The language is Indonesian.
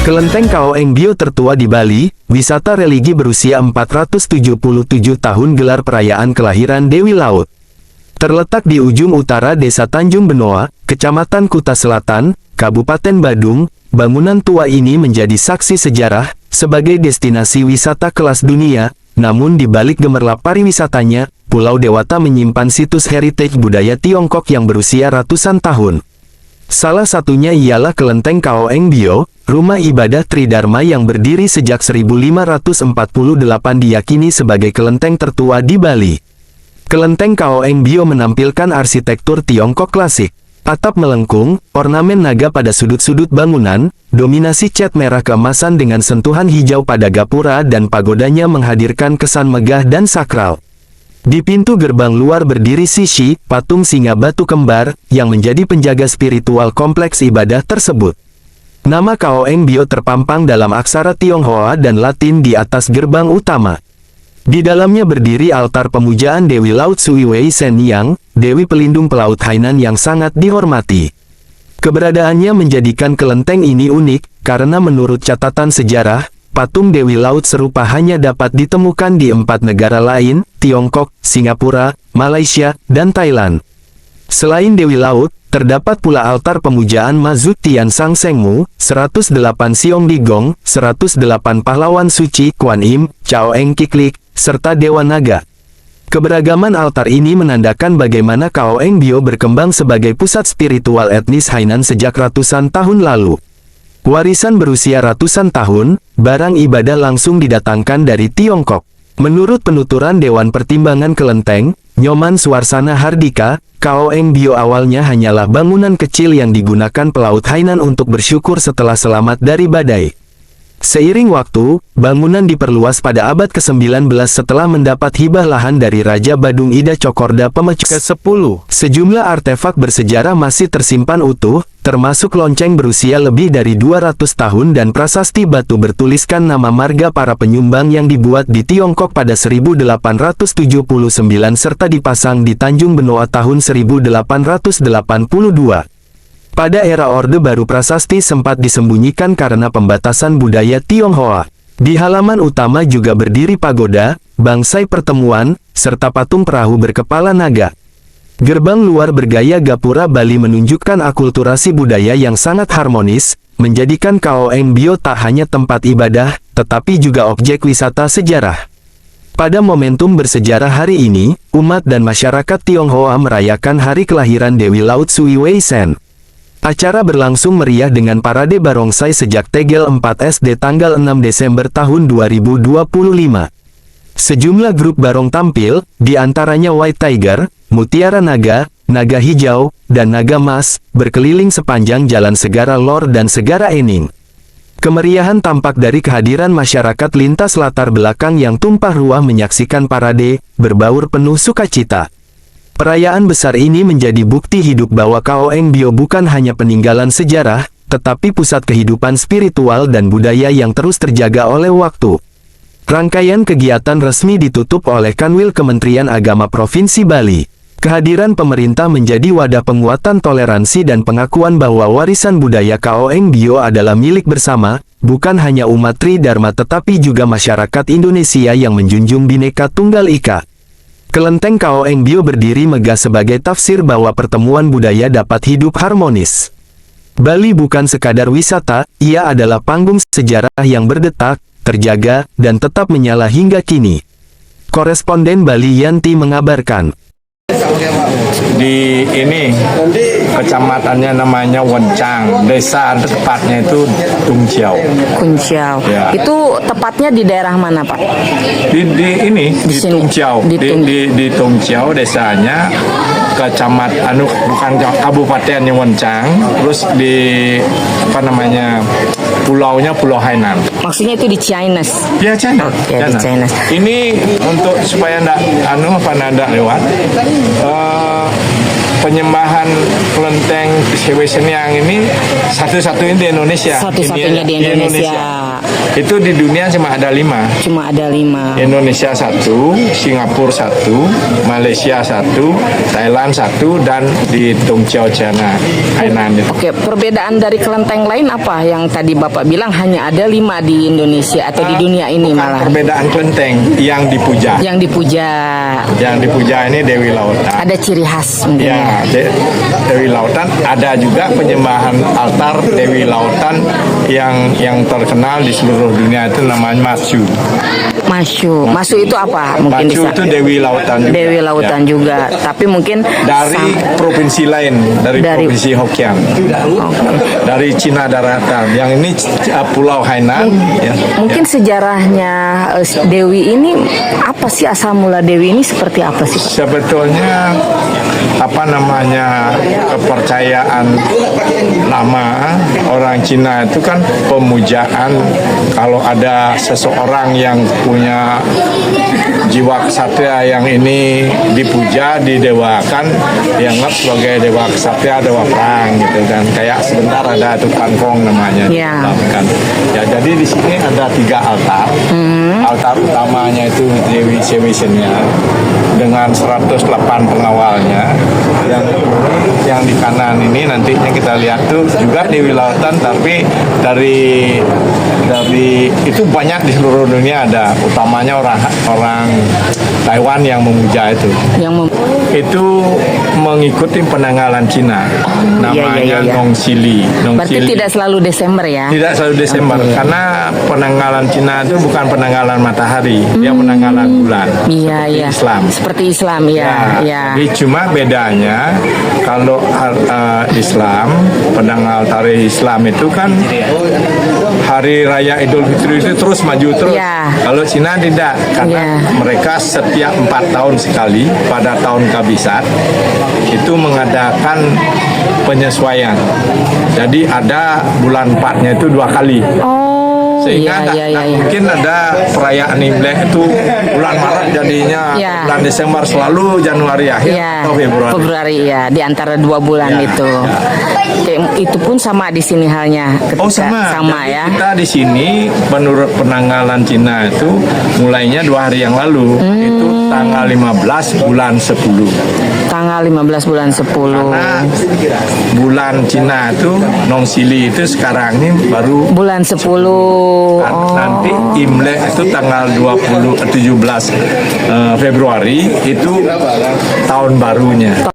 Kelenteng Kaoengbio tertua di Bali, wisata religi berusia 477 tahun gelar perayaan kelahiran Dewi Laut. Terletak di ujung utara Desa Tanjung Benoa, Kecamatan Kuta Selatan, Kabupaten Badung, bangunan tua ini menjadi saksi sejarah, sebagai destinasi wisata kelas dunia, namun di balik gemerlap pariwisatanya, Pulau Dewata menyimpan situs heritage budaya Tiongkok yang berusia ratusan tahun. Salah satunya ialah Kelenteng Kaoengbio, rumah ibadah Tridharma yang berdiri sejak 1548 diyakini sebagai kelenteng tertua di Bali. Kelenteng Kaoengbio menampilkan arsitektur Tiongkok klasik. Atap melengkung, ornamen naga pada sudut-sudut bangunan, dominasi cat merah keemasan dengan sentuhan hijau pada gapura dan pagodanya menghadirkan kesan megah dan sakral. Di pintu gerbang luar berdiri Sishi, patung singa batu kembar, yang menjadi penjaga spiritual kompleks ibadah tersebut. Nama Kaoengbio terpampang dalam aksara Tionghoa dan Latin di atas gerbang utama. Di dalamnya berdiri altar pemujaan Dewi Laut Sui Wei Sen Yang, Dewi Pelindung Pelaut Hainan yang sangat dihormati. Keberadaannya menjadikan kelenteng ini unik, karena menurut catatan sejarah, patung Dewi Laut serupa hanya dapat ditemukan di 4 negara lain, Tiongkok, Singapura, Malaysia, dan Thailand. Selain Dewi Laut, terdapat pula altar pemujaan Mazut Tian Sang Sengmu, 108 Siong Digong, 108 pahlawan suci, Kuan Im, Chao Eng Kiklik, serta Dewa Naga. Keberagaman altar ini menandakan bagaimana Kaoengbio berkembang sebagai pusat spiritual etnis Hainan sejak ratusan tahun lalu. Warisan berusia ratusan tahun, barang ibadah langsung didatangkan dari Tiongkok. Menurut penuturan Dewan Pertimbangan Kelenteng, Nyoman Suarsana Hardika, Kaoengbio awalnya hanyalah bangunan kecil yang digunakan pelaut Hainan untuk bersyukur setelah selamat dari badai. Seiring waktu, bangunan diperluas pada abad ke-19 setelah mendapat hibah lahan dari Raja Badung Ida Cokorda Pemecuk ke-10. Sejumlah artefak bersejarah masih tersimpan utuh, termasuk lonceng berusia lebih dari 200 tahun dan prasasti batu bertuliskan nama marga para penyumbang yang dibuat di Tiongkok pada 1879 serta dipasang di Tanjung Benoa tahun 1882. Pada era Orde Baru prasasti sempat disembunyikan karena pembatasan budaya Tionghoa. Di halaman utama juga berdiri pagoda, bangsai pertemuan, serta patung perahu berkepala naga. Gerbang luar bergaya gapura Bali menunjukkan akulturasi budaya yang sangat harmonis, menjadikan Kaoengbio tak hanya tempat ibadah, tetapi juga objek wisata sejarah. Pada momentum bersejarah hari ini, umat dan masyarakat Tionghoa merayakan hari kelahiran Dewi Laut Sui Wei Sen. Acara berlangsung meriah dengan parade barongsai sejak Tegel 4 SD tanggal 6 Desember tahun 2025. Sejumlah grup barong tampil, di antaranya White Tiger, Mutiara Naga, Naga Hijau, dan Naga Mas, berkeliling sepanjang Jalan Segara Lor dan Segara Ening. Kemeriahan tampak dari kehadiran masyarakat lintas latar belakang yang tumpah ruah menyaksikan parade, berbaur penuh sukacita. Perayaan besar ini menjadi bukti hidup bahwa Kaoengbio bukan hanya peninggalan sejarah, tetapi pusat kehidupan spiritual dan budaya yang terus terjaga oleh waktu. Rangkaian kegiatan resmi ditutup oleh Kanwil Kementerian Agama Provinsi Bali. Kehadiran pemerintah menjadi wadah penguatan toleransi dan pengakuan bahwa warisan budaya Kaoengbio adalah milik bersama, bukan hanya umat Tridharma tetapi juga masyarakat Indonesia yang menjunjung Bhinneka Tunggal Ika. Kelenteng Kaoengbio berdiri megah sebagai tafsir bahwa pertemuan budaya dapat hidup harmonis. Bali bukan sekadar wisata, ia adalah panggung sejarah yang berdetak, terjaga, dan tetap menyala hingga kini. Koresponden Bali Yanti mengabarkan. Di ini kecamatannya namanya Wencang, desa tepatnya itu Tungjiao. Kunjiao. Ya. Itu tepatnya di daerah mana, Pak? Di Tungjiao. Di Tungjiao desanya kecamatan bukan kabupatennya Wencang, terus di apa namanya? Pulaunya Pulau Hainan. Maksudnya itu di Cianes. Ya, Cianes. Oke, di Cianes. Ini untuk supaya ndak lewat. Penyembahan kelenteng Sui Wei Sen Yang ini satu-satunya di Indonesia. Satu-satunya di Indonesia. Pak? Itu di dunia cuma ada 5. Cuma ada 5. Indonesia 1, Singapura 1, Malaysia 1, Thailand 1, dan di Tongchao China, Hainan itu. Oke, perbedaan dari kelenteng lain apa yang tadi Bapak bilang hanya ada 5 di Indonesia atau di dunia ini Bukan malah? perbedaan kelenteng yang dipuja. Yang dipuja. Yang dipuja ini Dewi Lautan. Ada ciri khas mungkin Ya, ya. Dewi Lautan. Ada juga penyembahan altar Dewi Lautan yang terkenal di seluruh dunia itu namanya Masu. Masu itu apa? Mungkin Masu bisa. itu Dewi Lautan juga. Dewi Lautan Ya. juga, tapi mungkin Dari provinsi lain, dari provinsi Hokkien, dari Cina daratan. Yang ini Pulau Hainan. Ya. mungkin sejarahnya Dewi ini apa sih, asal mula Dewi ini seperti apa sih, Pak? Sebetulnya apa namanya, kepercayaan lama orang Cina itu kan pemujaan. Kalau ada seseorang yang punya jiwa kesatria yang ini dipuja, didewakan, dianggap sebagai dewa kesatria, dewa perang gitu kan. Kayak sebentar ada itu Pankong namanya. Ya. Kan. Ya, jadi di sini ada 3 altar. Altar utamanya itu Dewi Sewisenya dengan 108 pengawalnya. Yang di kanan ini nantinya kita lihat tuh juga Dewi Lautan, tapi dari itu banyak di seluruh dunia ada. Utamanya orang Taiwan yang memuja itu. Itu mengikuti penanggalan Cina. Namanya iya. Nong Sili. Berarti tidak selalu Desember ya? Tidak selalu Desember, karena penanggalan Cina itu bukan penanggalan matahari, dia penanggalan bulan. Iya, seperti iya. Islam. Seperti Islam, ya. Jadi cuma bedanya kalau Islam, penanggal tarikh Islam itu kan hari raya Idul Fitri itu terus maju terus. Ya. Kalau Cina tidak, karena mereka setiap 4 tahun sekali pada tahun Kabisat itu mengadakan penyesuaian. Jadi ada bulan 4-nya itu 2 kali. Sehingga nggak mungkin ada perayaan Imlek itu bulan Maret jadinya bulan Desember, selalu Januari akhir atau Februari. Februari ya, di antara 2 bulan itu. Itu pun sama di sini halnya. Sama Jadi ya. kita di sini menurut penanggalan Cina itu mulainya 2 hari yang lalu, itu tanggal 15 bulan 10. Tanggal 15 bulan 10. Karena bulan Cina itu Nong Sili itu sekarang ini baru bulan 10. Nanti Imlek itu tanggal 17 Februari itu tahun barunya.